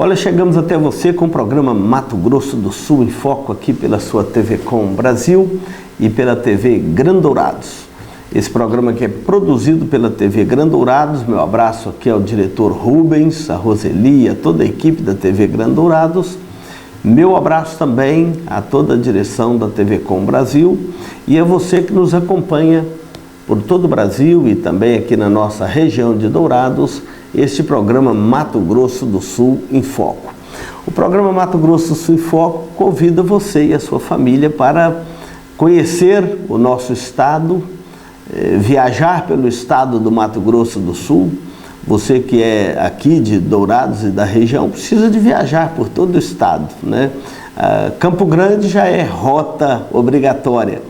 Olha, chegamos até você com o programa Mato Grosso do Sul em Foco aqui pela sua TV Com Brasil e pela TV Grandourados. Esse programa que é produzido pela TV Grandourados. Meu abraço aqui ao diretor Rubens, a Roseli, a toda a equipe da TV Grandourados. Meu abraço também a toda a direção da TV Com Brasil e a você que nos acompanha por todo o Brasil e também aqui na nossa região de Dourados, este programa Mato Grosso do Sul em Foco. O programa Mato Grosso do Sul em Foco convida você e a sua família para conhecer o nosso estado, viajar pelo estado do Mato Grosso do Sul. Você que é aqui de Dourados e da região precisa de viajar por todo o estado, né? Campo Grande já é rota obrigatória,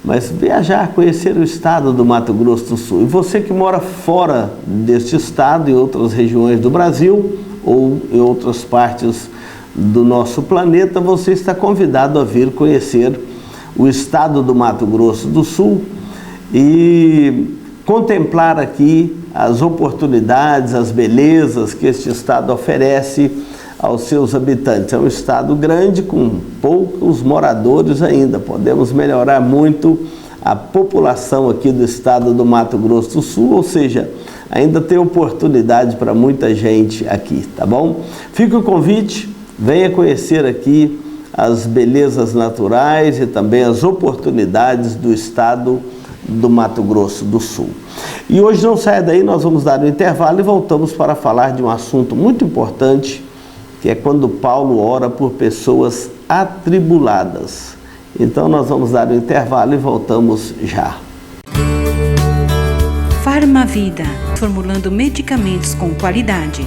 mas viajar, conhecer o estado do Mato Grosso do Sul. E você que mora fora deste estado, em outras regiões do Brasil ou em outras partes do nosso planeta, você está convidado a vir conhecer o estado do Mato Grosso do Sul e contemplar aqui as oportunidades, as belezas que este estado oferece aos seus habitantes. É um estado grande com poucos moradores ainda. Podemos melhorar muito a população aqui do estado do Mato Grosso do Sul, ou seja, ainda tem oportunidade para muita gente aqui, tá bom? Fica o convite, venha conhecer aqui as belezas naturais e também as oportunidades do estado do Mato Grosso do Sul. E hoje não saia daí, nós vamos dar um intervalo e voltamos para falar de um assunto muito importante, que é quando Paulo ora por pessoas atribuladas. Então nós vamos dar um intervalo e voltamos já. Farmavida, formulando medicamentos com qualidade.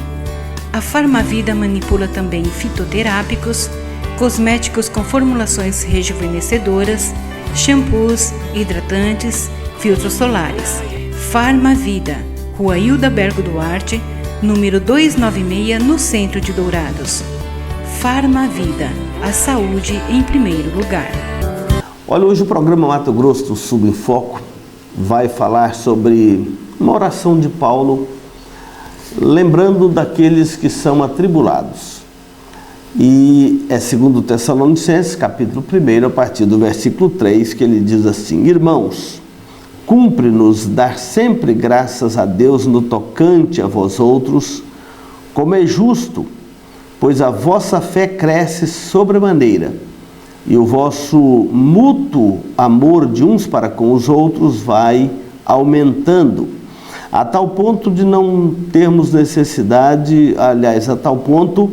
A Farmavida manipula também fitoterápicos, cosméticos com formulações rejuvenescedoras, shampoos, hidratantes, filtros solares. Farmavida, Rua Hilda Bergo Duarte, número 296, no centro de Dourados. Farmavida, a saúde em primeiro lugar. Olha, hoje o programa Mato Grosso do Sul em Foco vai falar sobre uma oração de Paulo, lembrando daqueles que são atribulados. E é 2 Tessalonicenses, capítulo 1, a partir do versículo 3, que ele diz assim: Irmãos, cumpre-nos dar sempre graças a Deus no tocante a vós outros, como é justo, pois a vossa fé cresce sobremaneira, e o vosso mútuo amor de uns para com os outros vai aumentando, a tal ponto de não termos necessidade, a tal ponto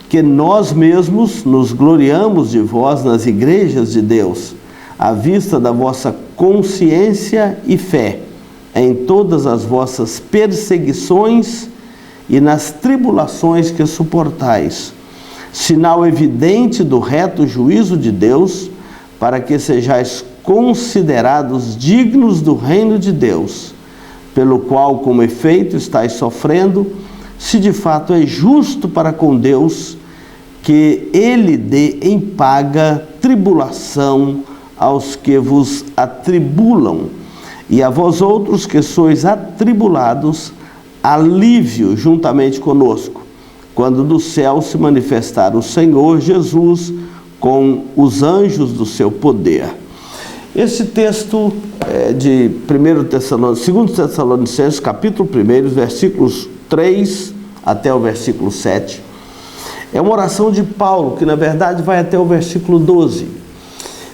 que nós mesmos nos gloriamos de vós nas igrejas de Deus, à vista da vossa consciência e fé em todas as vossas perseguições e nas tribulações que suportais, sinal evidente do reto juízo de Deus, para que sejais considerados dignos do reino de Deus, pelo qual, como efeito, estáis sofrendo, se de fato é justo para com Deus que Ele dê em paga tribulação aos que vos atribulam, e a vós outros que sois atribulados, alívio juntamente conosco, quando do céu se manifestar o Senhor Jesus com os anjos do seu poder. Esse texto é de 2 Tessalonicenses, capítulo 1, versículos 3 até o versículo 7. É uma oração de Paulo, que na verdade vai até o versículo 12.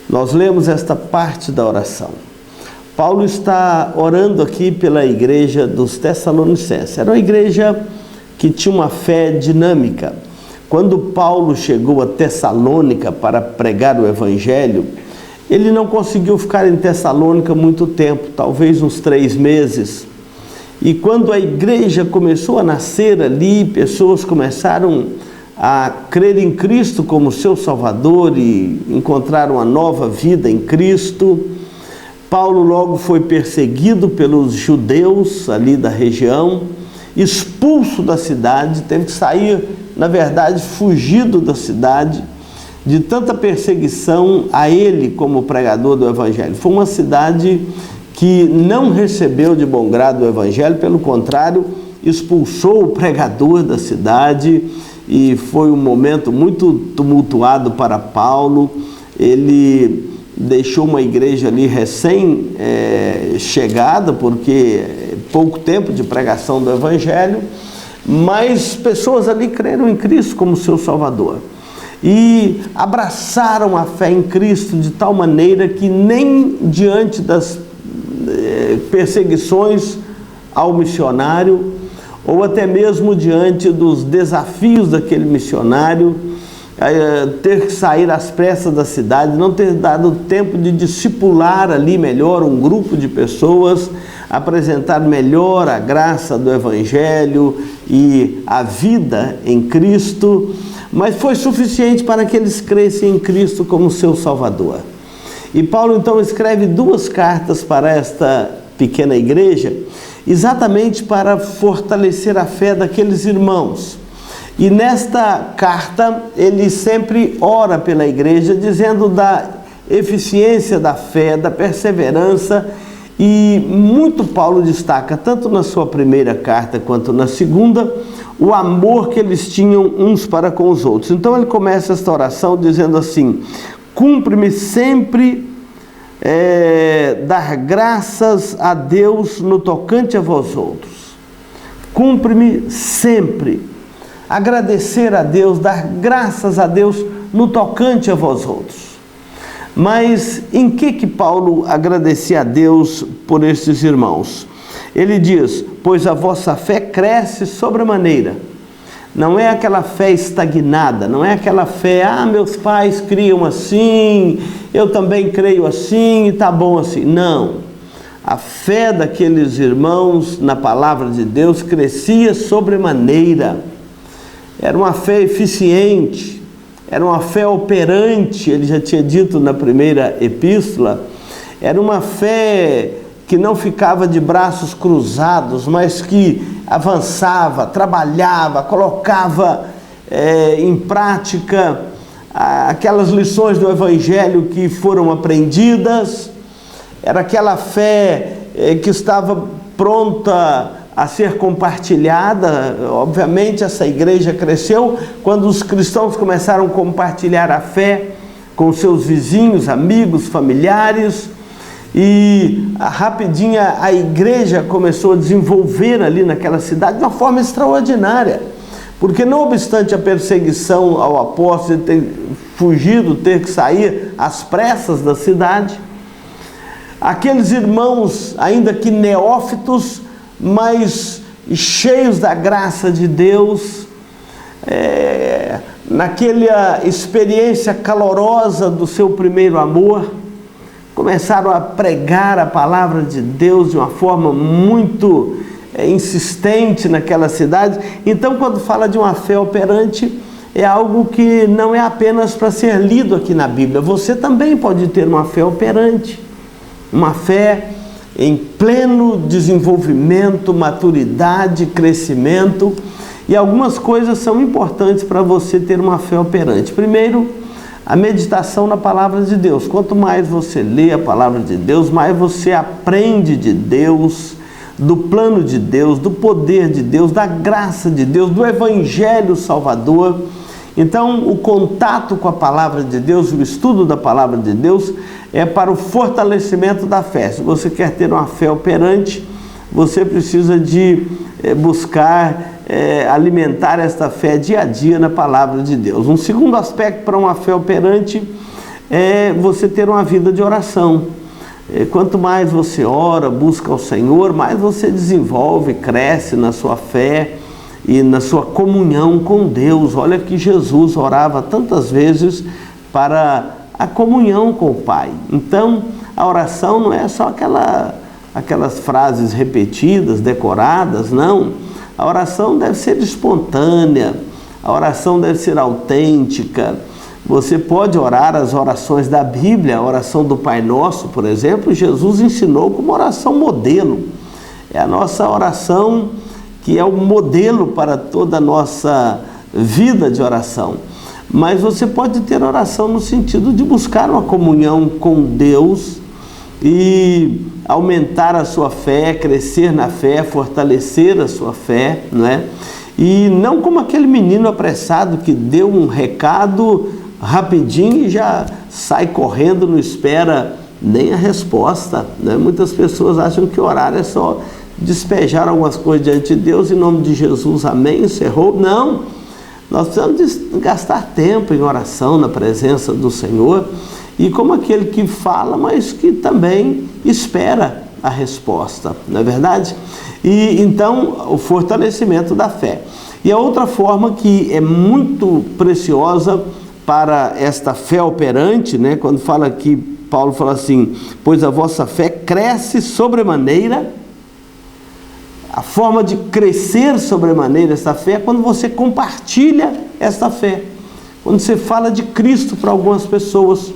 Nós lemos esta parte da oração. Paulo está orando aqui pela igreja dos Tessalonicenses. Era uma igreja que tinha uma fé dinâmica. Quando Paulo chegou a Tessalônica para pregar o evangelho, ele não conseguiu ficar em Tessalônica muito tempo, talvez uns 3 meses. E quando a igreja começou a nascer ali, pessoas começaram a crer em Cristo como seu Salvador e encontraram uma nova vida em Cristo. Paulo logo foi perseguido pelos judeus ali da região, expulso da cidade, teve que sair, na verdade, fugido da cidade, de tanta perseguição a ele como pregador do Evangelho. Foi uma cidade que não recebeu de bom grado o Evangelho, pelo contrário, expulsou o pregador da cidade e foi um momento muito tumultuado para Paulo. Ele deixou uma igreja ali recém-chegada, porque pouco tempo de pregação do Evangelho, mas pessoas ali creram em Cristo como seu Salvador e abraçaram a fé em Cristo de tal maneira que nem diante das perseguições ao missionário, ou até mesmo diante dos desafios daquele missionário, ter que sair às pressas da cidade, não ter dado tempo de discipular ali melhor um grupo de pessoas, apresentar melhor a graça do Evangelho e a vida em Cristo, mas foi suficiente para que eles crescem em Cristo como seu Salvador. E Paulo então escreve 2 cartas para esta pequena igreja, exatamente para fortalecer a fé daqueles irmãos. E nesta carta ele sempre ora pela igreja, dizendo da eficiência da fé, da perseverança, e muito Paulo destaca, tanto na sua primeira carta quanto na segunda, o amor que eles tinham uns para com os outros. Então ele começa esta oração dizendo assim: cumpre-me sempre dar graças a Deus no tocante a vós outros. Cumpre-me sempre agradecer a Deus, dar graças a Deus no tocante a vós outros. Mas em que Paulo agradecia a Deus por estes irmãos? Ele diz: pois a vossa fé cresce sobremaneira. Não é aquela fé estagnada, não é aquela fé, meus pais criam assim, eu também creio assim e tá bom assim. Não. A fé daqueles irmãos na palavra de Deus crescia sobremaneira. Era uma fé eficiente, era uma fé operante, ele já tinha dito na primeira epístola. Era uma fé que não ficava de braços cruzados, mas que avançava, trabalhava, colocava em prática aquelas lições do Evangelho que foram aprendidas. Era aquela fé que estava pronta a ser compartilhada. Obviamente essa igreja cresceu quando os cristãos começaram a compartilhar a fé com seus vizinhos, amigos, familiares, e rapidinho a igreja começou a desenvolver ali naquela cidade de uma forma extraordinária, porque não obstante a perseguição ao apóstolo ter fugido, ter que sair às pressas da cidade, aqueles irmãos, ainda que neófitos, mas cheios da graça de Deus, naquela experiência calorosa do seu primeiro amor, começaram a pregar a palavra de Deus de uma forma muito insistente naquela cidade. Então, quando fala de uma fé operante, é algo que não é apenas para ser lido aqui na Bíblia. Você também pode ter uma fé operante, uma fé em pleno desenvolvimento, maturidade, crescimento. E algumas coisas são importantes para você ter uma fé operante. Primeiro, a meditação na palavra de Deus. Quanto mais você lê a palavra de Deus, mais você aprende de Deus, do plano de Deus, do poder de Deus, da graça de Deus, do Evangelho Salvador. Então, o contato com a palavra de Deus, o estudo da palavra de Deus, é para o fortalecimento da fé. Se você quer ter uma fé operante, você precisa de buscar alimentar esta fé dia a dia na palavra de Deus. Um segundo aspecto para uma fé operante é você ter uma vida de oração. Quanto mais você ora, busca o Senhor, mais você desenvolve, cresce na sua fé e na sua comunhão com Deus. Olha que Jesus orava tantas vezes para a comunhão com o Pai. Então, a oração não é só aquelas frases repetidas, decoradas, não. A oração deve ser espontânea, a oração deve ser autêntica. Você pode orar as orações da Bíblia, a oração do Pai Nosso, por exemplo, Jesus ensinou como oração modelo. É a nossa oração que é o modelo para toda a nossa vida de oração. Mas você pode ter oração no sentido de buscar uma comunhão com Deus e aumentar a sua fé, crescer na fé, fortalecer a sua fé, não é? E não como aquele menino apressado que deu um recado rapidinho e já sai correndo, não espera nem a resposta, né? Muitas pessoas acham que orar é só despejar algumas coisas diante de Deus, em nome de Jesus, amém, encerrou. Não, nós precisamos gastar tempo em oração na presença do Senhor, e como aquele que fala, mas que também espera a resposta, não é verdade? E então, o fortalecimento da fé. E a outra forma que é muito preciosa para esta fé operante, né? Quando fala aqui, Paulo fala assim, pois a vossa fé cresce sobremaneira. A forma de crescer sobremaneira esta fé é quando você compartilha esta fé, quando você fala de Cristo para algumas pessoas.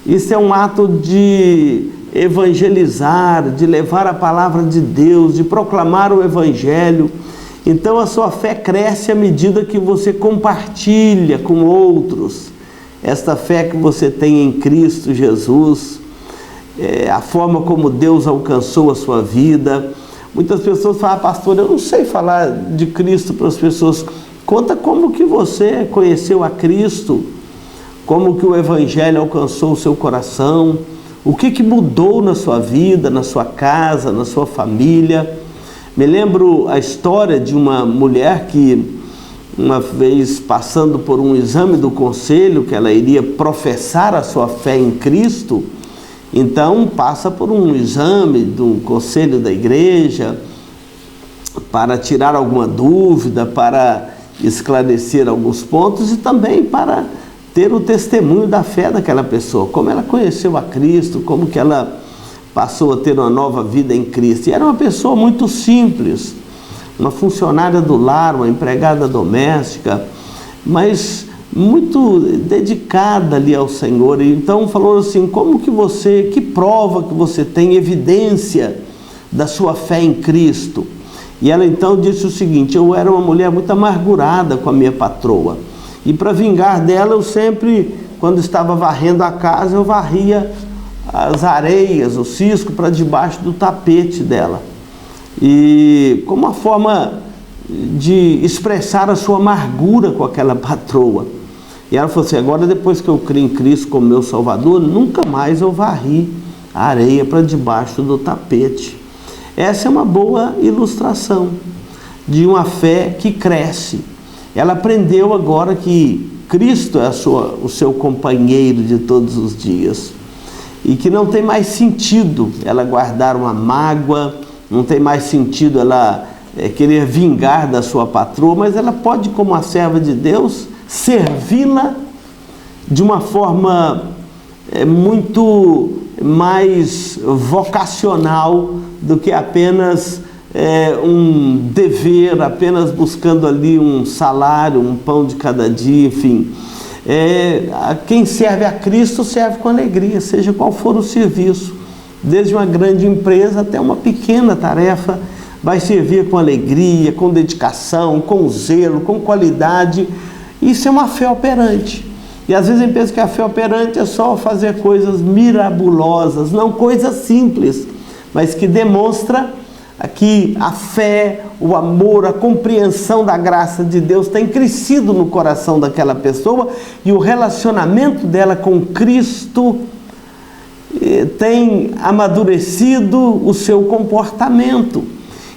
Isso é um ato de evangelizar, de levar a palavra de Deus, de proclamar o Evangelho. Então a sua fé cresce à medida que você compartilha com outros esta fé que você tem em Cristo Jesus, a forma como Deus alcançou a sua vida. Muitas pessoas falam, pastor, eu não sei falar de Cristo para as pessoas. Conta como que você conheceu a Cristo, como que o Evangelho alcançou o seu coração, o que mudou na sua vida, na sua casa, na sua família. Me lembro a história de uma mulher que, uma vez passando por um exame do conselho, que ela iria professar a sua fé em Cristo, então passa por um exame do conselho da igreja para tirar alguma dúvida, para esclarecer alguns pontos e também para ter o testemunho da fé daquela pessoa, como ela conheceu a Cristo, como que ela passou a ter uma nova vida em Cristo. E era uma pessoa muito simples, uma funcionária do lar, uma empregada doméstica, mas muito dedicada ali ao Senhor. E então falou assim, que prova que você tem evidência da sua fé em Cristo? E ela então disse o seguinte, eu era uma mulher muito amargurada com a minha patroa, e para vingar dela eu sempre, quando estava varrendo a casa, eu varria as areias, o cisco para debaixo do tapete dela, e como uma forma de expressar a sua amargura com aquela patroa. E ela falou assim, agora depois que eu criei em Cristo como meu Salvador, nunca mais eu varri a areia para debaixo do tapete. Essa é uma boa ilustração de uma fé que cresce. Ela aprendeu agora que Cristo é o seu companheiro de todos os dias, e que não tem mais sentido ela guardar uma mágoa, não tem mais sentido ela querer vingar da sua patroa, mas ela pode, como a serva de Deus, servi-la de uma forma muito mais vocacional do que apenas um dever, apenas buscando ali um salário, um pão de cada dia, enfim. Quem serve a Cristo serve com alegria, seja qual for o serviço, desde uma grande empresa até uma pequena tarefa, vai servir com alegria, com dedicação, com zelo, com qualidade. Isso é uma fé operante. E às vezes a gente pensa que a fé operante é só fazer coisas mirabolosas, não, coisas simples, mas que demonstra que a fé, o amor, a compreensão da graça de Deus tem crescido no coração daquela pessoa, e o relacionamento dela com Cristo tem amadurecido o seu comportamento.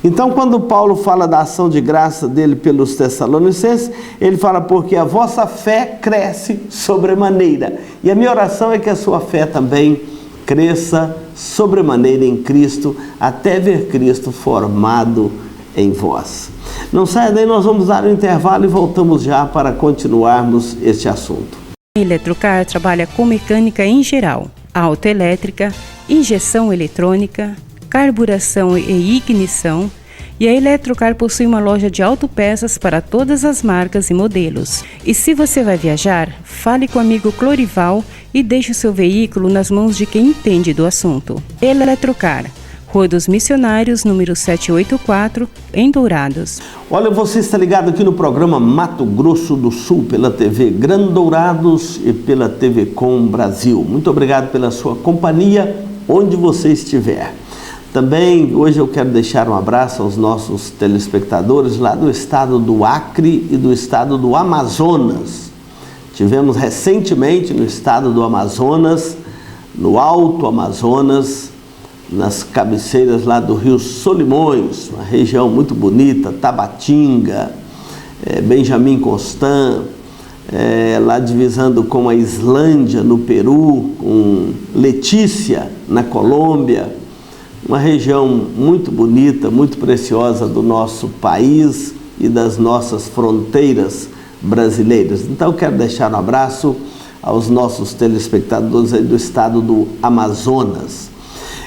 Então, quando Paulo fala da ação de graça dele pelos Tessalonicenses, ele fala, porque a vossa fé cresce sobremaneira. E a minha oração é que a sua fé também cresça sobremaneira em Cristo, até ver Cristo formado em vós. Não saia daí, nós vamos dar um intervalo e voltamos já para continuarmos este assunto. A Eletrocar trabalha com mecânica em geral, autoelétrica, injeção eletrônica, carburação e ignição, e a Eletrocar possui uma loja de autopeças para todas as marcas e modelos. E se você vai viajar, fale com o amigo Clorival e deixe o seu veículo nas mãos de quem entende do assunto. Eletrocar, Rua dos Missionários, número 784, em Dourados. Olha, você está ligado aqui no programa Mato Grosso do Sul, pela TV Gran Dourados e pela TV Com Brasil. Muito obrigado pela sua companhia, onde você estiver. Também hoje eu quero deixar um abraço aos nossos telespectadores lá do estado do Acre e do estado do Amazonas. Tivemos recentemente no estado do Amazonas, no Alto Amazonas, nas cabeceiras lá do Rio Solimões, uma região muito bonita, Tabatinga, Benjamin Constant, lá divisando com a Islândia no Peru, com Letícia na Colômbia, uma região muito bonita, muito preciosa do nosso país e das nossas fronteiras brasileiras. Então eu quero deixar um abraço aos nossos telespectadores aí do estado do Amazonas.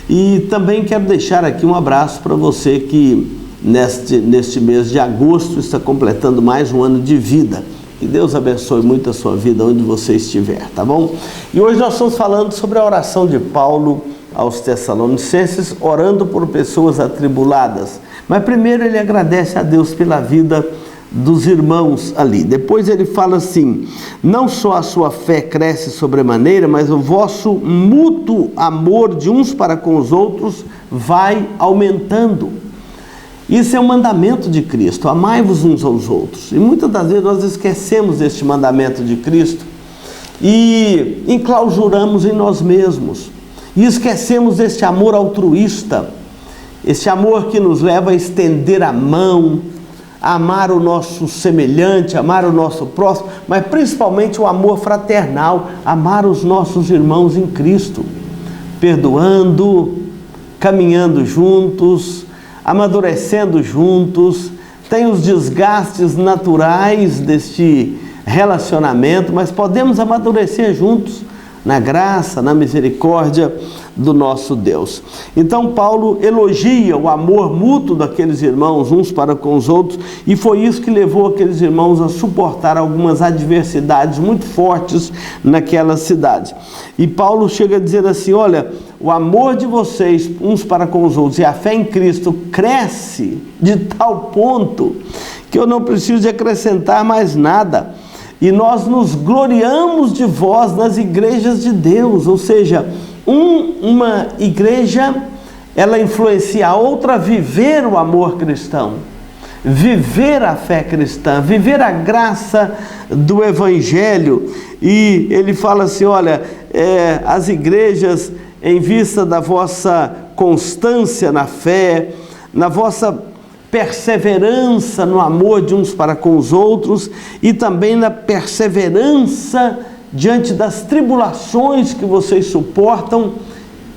E também quero deixar aqui um abraço para você que neste mês de agosto está completando mais um ano de vida. Que Deus abençoe muito a sua vida onde você estiver, tá bom? E hoje nós estamos falando sobre a oração de Paulo aos Tessalonicenses, orando por pessoas atribuladas. Mas primeiro ele agradece a Deus pela vida dos irmãos ali. Depois ele fala assim: não só a sua fé cresce sobremaneira, mas o vosso mútuo amor de uns para com os outros vai aumentando. Isso é um mandamento de Cristo, amai-vos uns aos outros. E muitas das vezes nós esquecemos deste mandamento de Cristo e enclausuramos em nós mesmos. E esquecemos deste amor altruísta, este amor que nos leva a estender a mão, a amar o nosso semelhante, amar o nosso próximo, mas principalmente o amor fraternal, amar os nossos irmãos em Cristo, perdoando, caminhando juntos, amadurecendo juntos. Tem os desgastes naturais deste relacionamento, mas podemos amadurecer juntos na graça, na misericórdia do nosso Deus. Então Paulo elogia o amor mútuo daqueles irmãos uns para com os outros, e foi isso que levou aqueles irmãos a suportar algumas adversidades muito fortes naquela cidade. E Paulo chega a dizer assim: olha, o amor de vocês uns para com os outros e a fé em Cristo cresce de tal ponto que eu não preciso de acrescentar mais nada. E nós nos gloriamos de vós nas igrejas de Deus. Ou seja, uma igreja, ela influencia a outra a viver o amor cristão, viver a fé cristã, viver a graça do Evangelho. E ele fala assim: olha, as igrejas, em vista da vossa constância na fé, na vossa perseverança no amor de uns para com os outros e também na perseverança diante das tribulações que vocês suportam,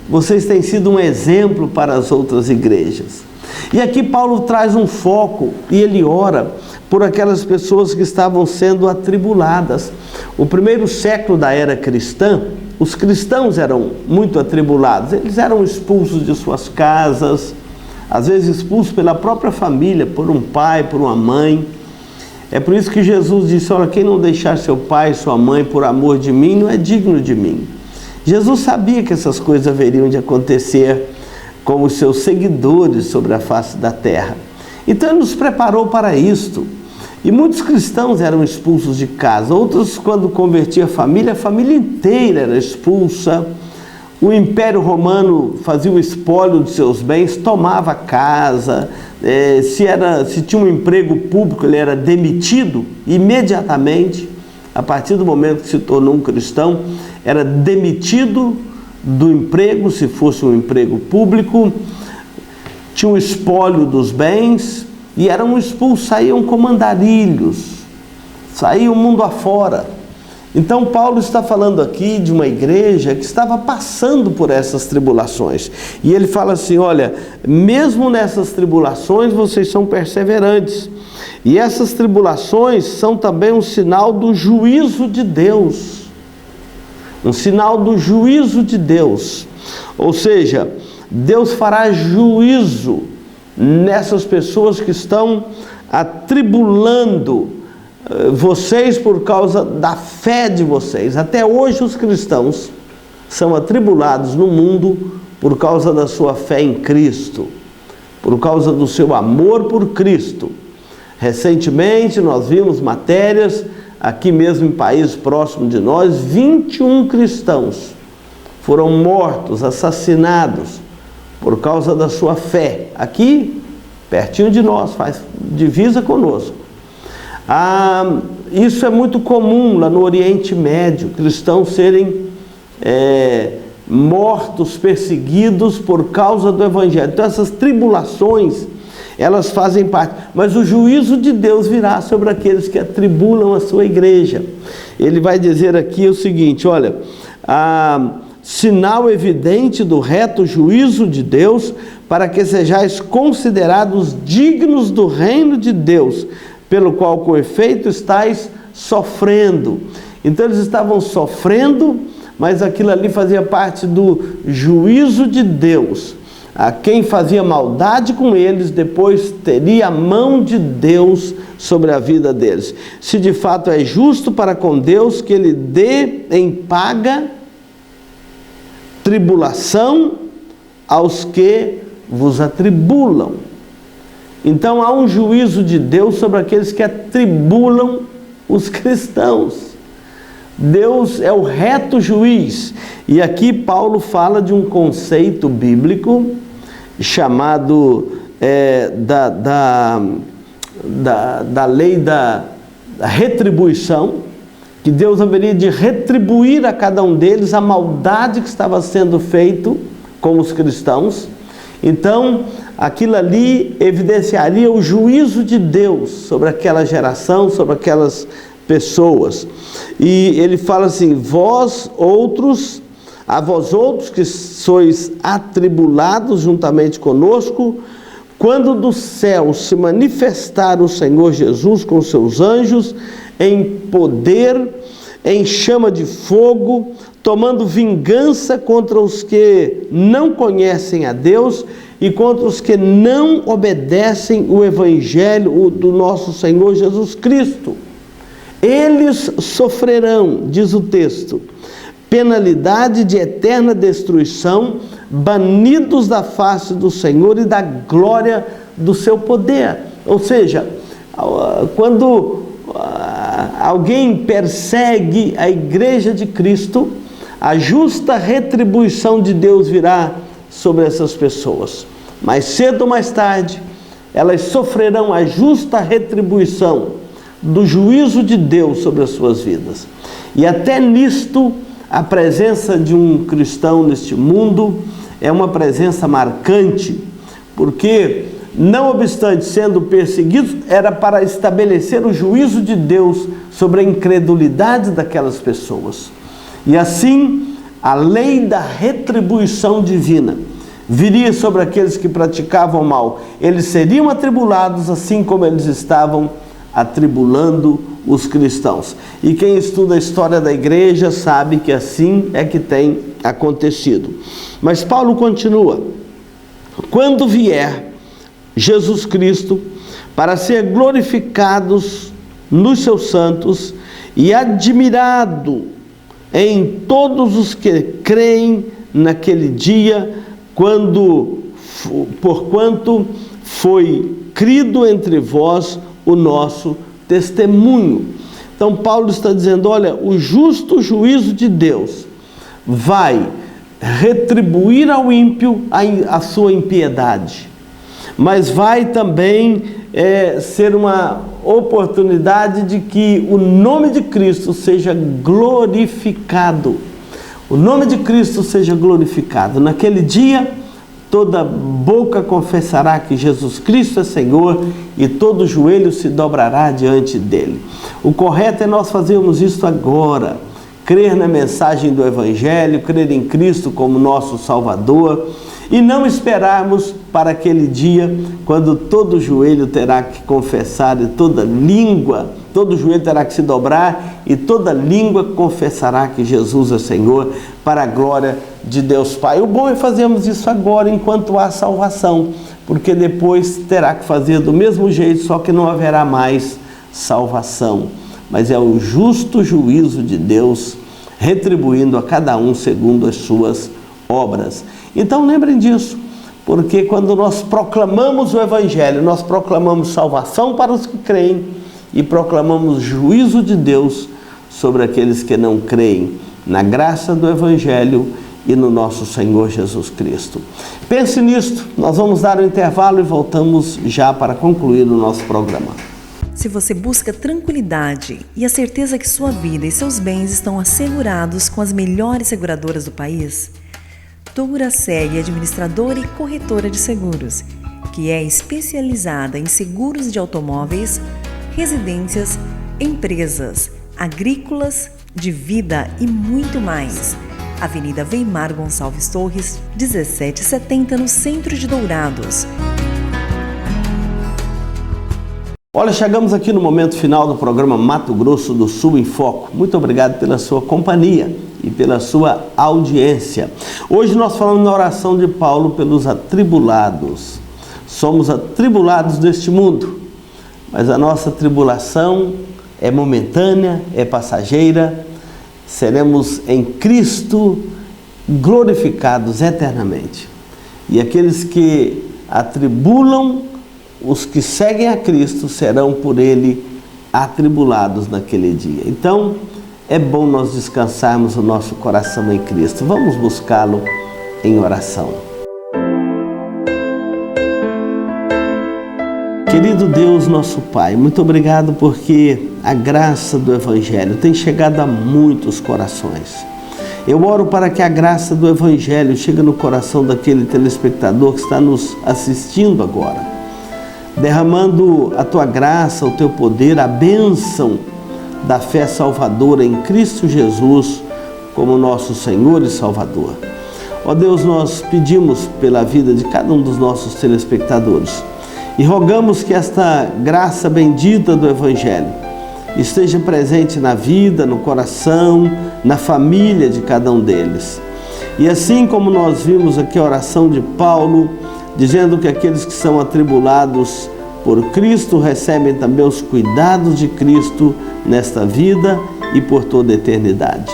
vocês têm sido um exemplo para as outras igrejas. E aqui Paulo traz um foco e ele ora por aquelas pessoas que estavam sendo atribuladas. O primeiro século da era cristã, os cristãos eram muito atribulados, eles eram expulsos de suas casas, às vezes expulsos pela própria família, por um pai, por uma mãe. É por isso que Jesus disse: olha, quem não deixar seu pai e sua mãe por amor de mim, não é digno de mim. Jesus sabia que essas coisas haveriam de acontecer com os seus seguidores sobre a face da terra. Então ele nos preparou para isto. E muitos cristãos eram expulsos de casa, outros, quando convertia a família inteira era expulsa. O Império Romano fazia o espólio de seus bens, tomava a casa, se tinha um emprego público, ele era demitido imediatamente. A partir do momento que se tornou um cristão, era demitido do emprego, se fosse um emprego público, tinha o espólio dos bens e eram expulsos, saíam como andarilhos, saíam mundo afora. Então Paulo está falando aqui de uma igreja que estava passando por essas tribulações. E ele fala assim: olha, mesmo nessas tribulações vocês são perseverantes. E essas tribulações são também um sinal do juízo de Deus. Um sinal do juízo de Deus. Ou seja, Deus fará juízo nessas pessoas que estão atribulando vocês por causa da fé de vocês. Até hoje os cristãos são atribulados no mundo por causa da sua fé em Cristo, por causa do seu amor por Cristo. Recentemente nós vimos matérias aqui mesmo em país próximo de nós, 21 cristãos foram mortos, assassinados por causa da sua fé. Aqui, pertinho de nós, faz divisa conosco. Isso é muito comum lá no Oriente Médio, cristãos serem mortos, perseguidos por causa do Evangelho. Então essas tribulações, elas fazem parte, mas o juízo de Deus virá sobre aqueles que atribulam a sua igreja. Ele vai dizer aqui o seguinte, olha, sinal evidente do reto juízo de Deus, para que sejais considerados dignos do reino de Deus, pelo qual com efeito estáis sofrendo. Então eles estavam sofrendo, mas aquilo ali fazia parte do juízo de Deus. A quem fazia maldade com eles, depois teria a mão de Deus sobre a vida deles. Se de fato é justo para com Deus que Ele dê em paga tribulação aos que vos atribulam. Então há um juízo de Deus sobre aqueles que atribulam os cristãos. Deus é o reto juiz. E aqui Paulo fala de um conceito bíblico chamado da lei da retribuição, que Deus haveria de retribuir a cada um deles a maldade que estava sendo feito com os cristãos. Então, aquilo ali evidenciaria o juízo de Deus sobre aquela geração, sobre aquelas pessoas. E ele fala assim, a vós outros que sois atribulados juntamente conosco, quando do céu se manifestar o Senhor Jesus com seus anjos, em poder, em chama de fogo, tomando vingança contra os que não conhecem a Deus e contra os que não obedecem o Evangelho do nosso Senhor Jesus Cristo. Eles sofrerão, diz o texto, penalidade de eterna destruição, banidos da face do Senhor e da glória do seu poder. Ou seja, quando alguém persegue a igreja de Cristo, a justa retribuição de Deus virá sobre essas pessoas. Mais cedo ou mais tarde, elas sofrerão a justa retribuição do juízo de Deus sobre as suas vidas. E até nisto, a presença de um cristão neste mundo é uma presença marcante, porque, não obstante sendo perseguidos, era para estabelecer o juízo de Deus sobre a incredulidade daquelas pessoas. E assim, a lei da retribuição divina viria sobre aqueles que praticavam mal. Eles seriam atribulados assim como eles estavam atribulando os cristãos. E quem estuda a história da igreja sabe que assim é que tem acontecido. Mas Paulo continua: quando vier Jesus Cristo para ser glorificados nos seus santos e admirado em todos os que creem naquele dia, porquanto foi crido entre vós o nosso testemunho. Então Paulo está dizendo, olha, o justo juízo de Deus vai retribuir ao ímpio a sua impiedade, mas vai também ser uma oportunidade de que o nome de Cristo seja glorificado. O nome de Cristo seja glorificado. Naquele dia, toda boca confessará que Jesus Cristo é Senhor e todo joelho se dobrará diante dele. O correto é nós fazermos isso agora. Crer na mensagem do Evangelho, crer em Cristo como nosso Salvador e não esperarmos para aquele dia quando todo joelho terá que confessar e todo joelho terá que se dobrar e toda língua confessará que Jesus é Senhor, para a glória de Deus Pai. O bom é fazermos isso agora enquanto há salvação, porque depois terá que fazer do mesmo jeito, só que não haverá mais salvação. Mas é o justo juízo de Deus retribuindo a cada um segundo as suas obras. Então lembrem disso, porque quando nós proclamamos o Evangelho, nós proclamamos salvação para os que creem e proclamamos juízo de Deus sobre aqueles que não creem na graça do Evangelho e no nosso Senhor Jesus Cristo. Pense nisto, nós vamos dar um intervalo e voltamos já para concluir o nosso programa. Se você busca tranquilidade e a certeza que sua vida e seus bens estão assegurados com as melhores seguradoras do país, Duraceg é administradora e corretora de seguros, que é especializada em seguros de automóveis, residências, empresas, agrícolas, de vida e muito mais. Avenida Weimar Gonçalves Torres, 1770, no centro de Dourados. Olha, chegamos aqui no momento final do programa Mato Grosso do Sul em Foco. Muito obrigado pela sua companhia e pela sua audiência. Hoje nós falamos na oração de Paulo pelos atribulados. Somos atribulados deste mundo, mas a nossa tribulação é momentânea, é passageira. Seremos em Cristo glorificados eternamente. E aqueles que atribulam, os que seguem a Cristo, serão por Ele atribulados naquele dia. Então, é bom nós descansarmos o nosso coração em Cristo. Vamos buscá-lo em oração. Querido Deus, nosso Pai, muito obrigado porque a graça do Evangelho tem chegado a muitos corações. Eu oro para que a graça do Evangelho chegue no coração daquele telespectador que está nos assistindo agora, derramando a Tua graça, o Teu poder, a bênção da fé salvadora em Cristo Jesus como nosso Senhor e Salvador. Ó Deus, nós pedimos pela vida de cada um dos nossos telespectadores e rogamos que esta graça bendita do Evangelho esteja presente na vida, no coração, na família de cada um deles. E assim como nós vimos aqui a oração de Paulo, dizendo que aqueles que são atribulados por Cristo recebem também os cuidados de Cristo nesta vida e por toda a eternidade.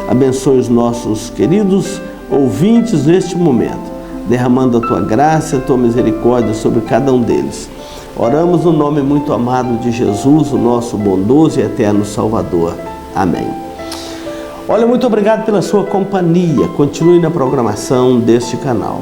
Abençoe os nossos queridos ouvintes neste momento, derramando a Tua graça e a Tua misericórdia sobre cada um deles. Oramos no nome muito amado de Jesus, o nosso bondoso e eterno Salvador. Amém. Olha, muito obrigado pela sua companhia. Continue na programação deste canal.